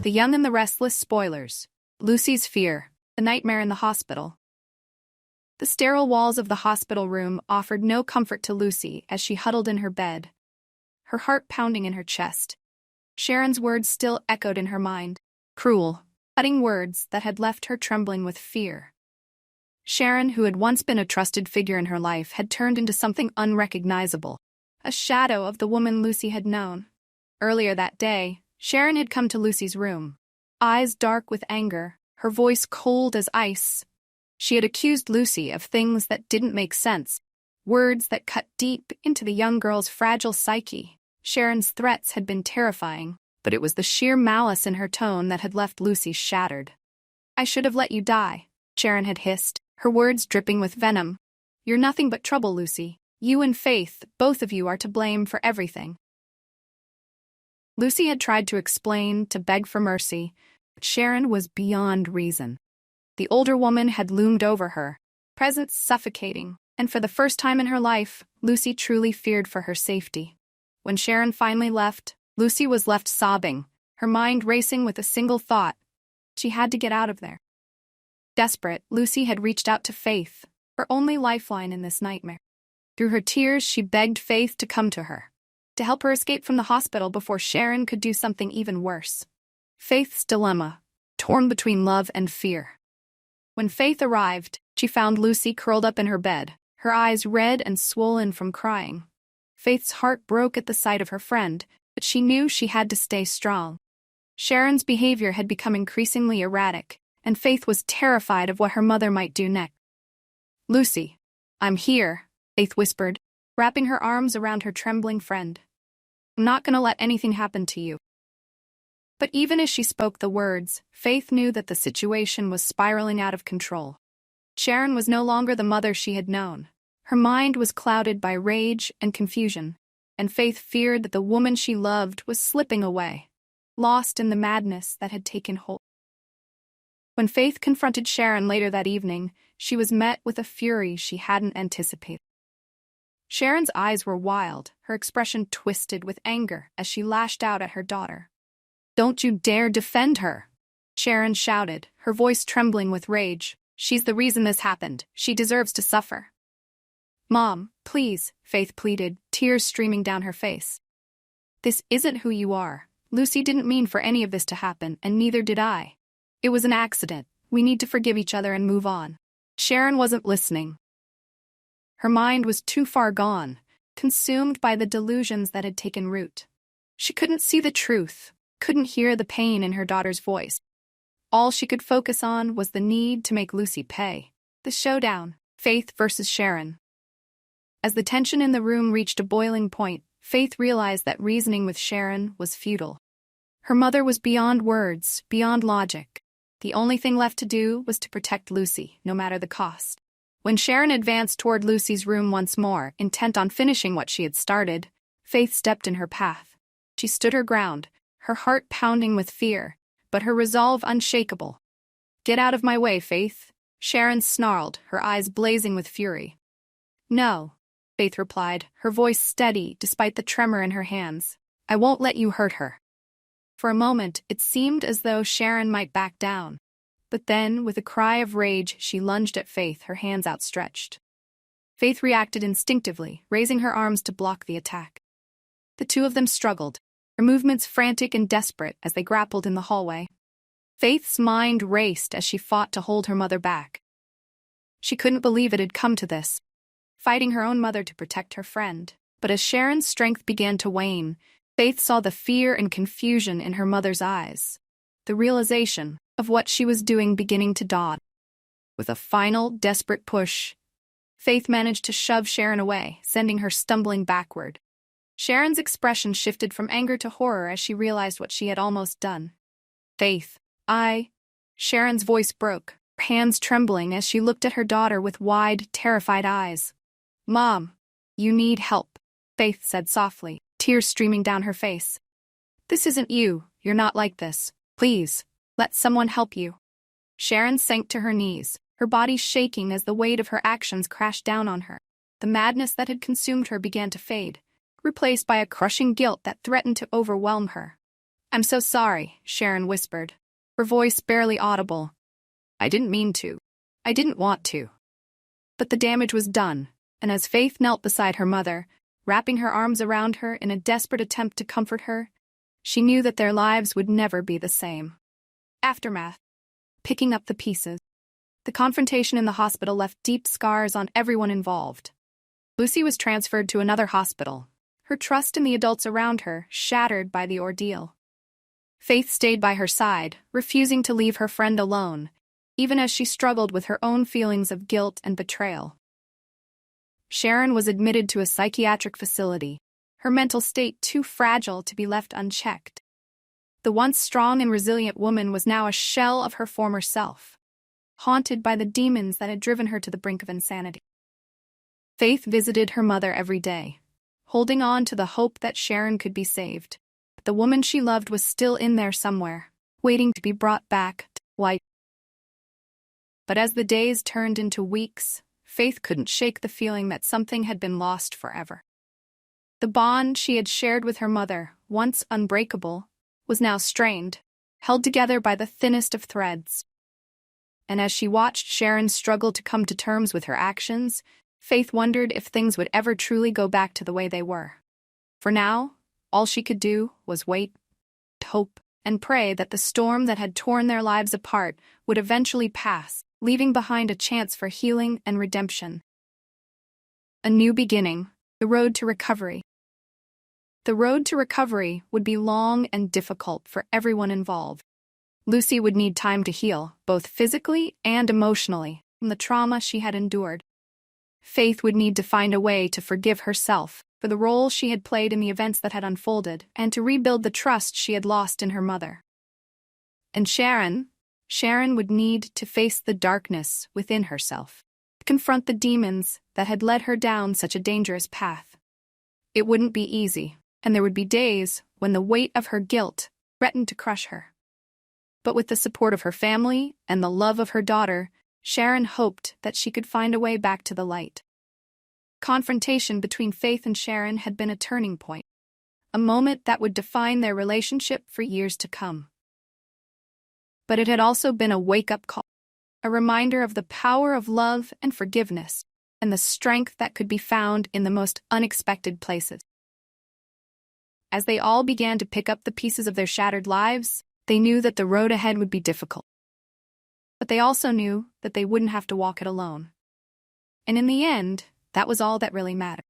The Young and the Restless spoilers. Lucy's fear. The nightmare in the hospital. The sterile walls of the hospital room offered no comfort to Lucy as she huddled in her bed, her heart pounding in her chest. Sharon's words still echoed in her mind. Cruel, cutting words that had left her trembling with fear. Sharon, who had once been a trusted figure in her life, had turned into something unrecognizable, a shadow of the woman Lucy had known. Earlier that day, Sharon had come to Lucy's room, eyes dark with anger, her voice cold as ice. She had accused Lucy of things that didn't make sense, words that cut deep into the young girl's fragile psyche. Sharon's threats had been terrifying, but it was the sheer malice in her tone that had left Lucy shattered. "I should have let you die," Sharon had hissed, her words dripping with venom. "You're nothing but trouble, Lucy. You and Faith, both of you are to blame for everything." Lucy had tried to explain, to beg for mercy, but Sharon was beyond reason. The older woman had loomed over her, presence suffocating, and for the first time in her life, Lucy truly feared for her safety. When Sharon finally left, Lucy was left sobbing, her mind racing with a single thought. She had to get out of there. Desperate, Lucy had reached out to Faith, her only lifeline in this nightmare. Through her tears, she begged Faith to come to her, to help her escape from the hospital before Sharon could do something even worse. Faith's dilemma, torn between love and fear. When Faith arrived, she found Lucy curled up in her bed, her eyes red and swollen from crying. Faith's heart broke at the sight of her friend, but she knew she had to stay strong. Sharon's behavior had become increasingly erratic, and Faith was terrified of what her mother might do next. "Lucy, I'm here," Faith whispered, wrapping her arms around her trembling friend. "I'm not going to let anything happen to you." But even as she spoke the words, Faith knew that the situation was spiraling out of control. Sharon was no longer the mother she had known. Her mind was clouded by rage and confusion, and Faith feared that the woman she loved was slipping away, lost in the madness that had taken hold. When Faith confronted Sharon later that evening, she was met with a fury she hadn't anticipated. Sharon's eyes were wild, her expression twisted with anger as she lashed out at her daughter. "Don't you dare defend her!" Sharon shouted, her voice trembling with rage. "She's the reason this happened. She deserves to suffer." "Mom, please," Faith pleaded, tears streaming down her face. "This isn't who you are. Lucy didn't mean for any of this to happen, and neither did I. It was an accident. We need to forgive each other and move on." Sharon wasn't listening. Her mind was too far gone, consumed by the delusions that had taken root. She couldn't see the truth, couldn't hear the pain in her daughter's voice. All she could focus on was the need to make Lucy pay. The showdown, Faith versus Sharon. As the tension in the room reached a boiling point, Faith realized that reasoning with Sharon was futile. Her mother was beyond words, beyond logic. The only thing left to do was to protect Lucy, no matter the cost. When Sharon advanced toward Lucy's room once more, intent on finishing what she had started, Faith stepped in her path. She stood her ground, her heart pounding with fear, but her resolve unshakable. "Get out of my way, Faith," Sharon snarled, her eyes blazing with fury. "No," Faith replied, her voice steady despite the tremor in her hands. "I won't let you hurt her." For a moment, it seemed as though Sharon might back down. But then, with a cry of rage, she lunged at Faith, her hands outstretched. Faith reacted instinctively, raising her arms to block the attack. The two of them struggled, her movements frantic and desperate as they grappled in the hallway. Faith's mind raced as she fought to hold her mother back. She couldn't believe it had come to this, fighting her own mother to protect her friend. But as Sharon's strength began to wane, Faith saw the fear and confusion in her mother's eyes, the realization of what she was doing beginning to dawn. With a final, desperate push, Faith managed to shove Sharon away, sending her stumbling backward. Sharon's expression shifted from anger to horror as she realized what she had almost done. "Faith, Sharon's voice broke, her hands trembling as she looked at her daughter with wide, terrified eyes. "Mom, you need help," Faith said softly, tears streaming down her face. "This isn't you. You're not like this. Please, let someone help you." Sharon sank to her knees, her body shaking as the weight of her actions crashed down on her. The madness that had consumed her began to fade, replaced by a crushing guilt that threatened to overwhelm her. I'm so sorry, Sharon whispered, her voice barely audible. I didn't mean to. I didn't want to. But the damage was done, and as Faith knelt beside her mother, wrapping her arms around her in a desperate attempt to comfort her, she knew that their lives would never be the same. Aftermath. Picking up the pieces. The confrontation in the hospital left deep scars on everyone involved. Lucy was transferred to another hospital, her trust in the adults around her shattered by the ordeal. Faith stayed by her side, refusing to leave her friend alone, even as she struggled with her own feelings of guilt and betrayal. Sharon was admitted to a psychiatric facility, her mental state too fragile to be left unchecked. The once strong and resilient woman was now a shell of her former self, haunted by the demons that had driven her to the brink of insanity. Faith visited her mother every day, holding on to the hope that Sharon could be saved. The woman she loved was still in there somewhere, waiting to be brought back to life. But as the days turned into weeks, Faith couldn't shake the feeling that something had been lost forever. The bond she had shared with her mother, once unbreakable, was now strained, held together by the thinnest of threads. And as she watched Sharon struggle to come to terms with her actions, Faith wondered if things would ever truly go back to the way they were. For now, all she could do was wait, hope, and pray that the storm that had torn their lives apart would eventually pass, leaving behind a chance for healing and redemption. A new beginning, the road to recovery. The road to recovery would be long and difficult for everyone involved. Lucy would need time to heal, both physically and emotionally, from the trauma she had endured. Faith would need to find a way to forgive herself for the role she had played in the events that had unfolded, and to rebuild the trust she had lost in her mother. And Sharon would need to face the darkness within herself, to confront the demons that had led her down such a dangerous path. It wouldn't be easy, and there would be days when the weight of her guilt threatened to crush her. But with the support of her family and the love of her daughter, Sharon hoped that she could find a way back to the light. Confrontation between Faith and Sharon had been a turning point, a moment that would define their relationship for years to come. But it had also been a wake-up call, a reminder of the power of love and forgiveness, and the strength that could be found in the most unexpected places. As they all began to pick up the pieces of their shattered lives, they knew that the road ahead would be difficult. But they also knew that they wouldn't have to walk it alone. And in the end, that was all that really mattered.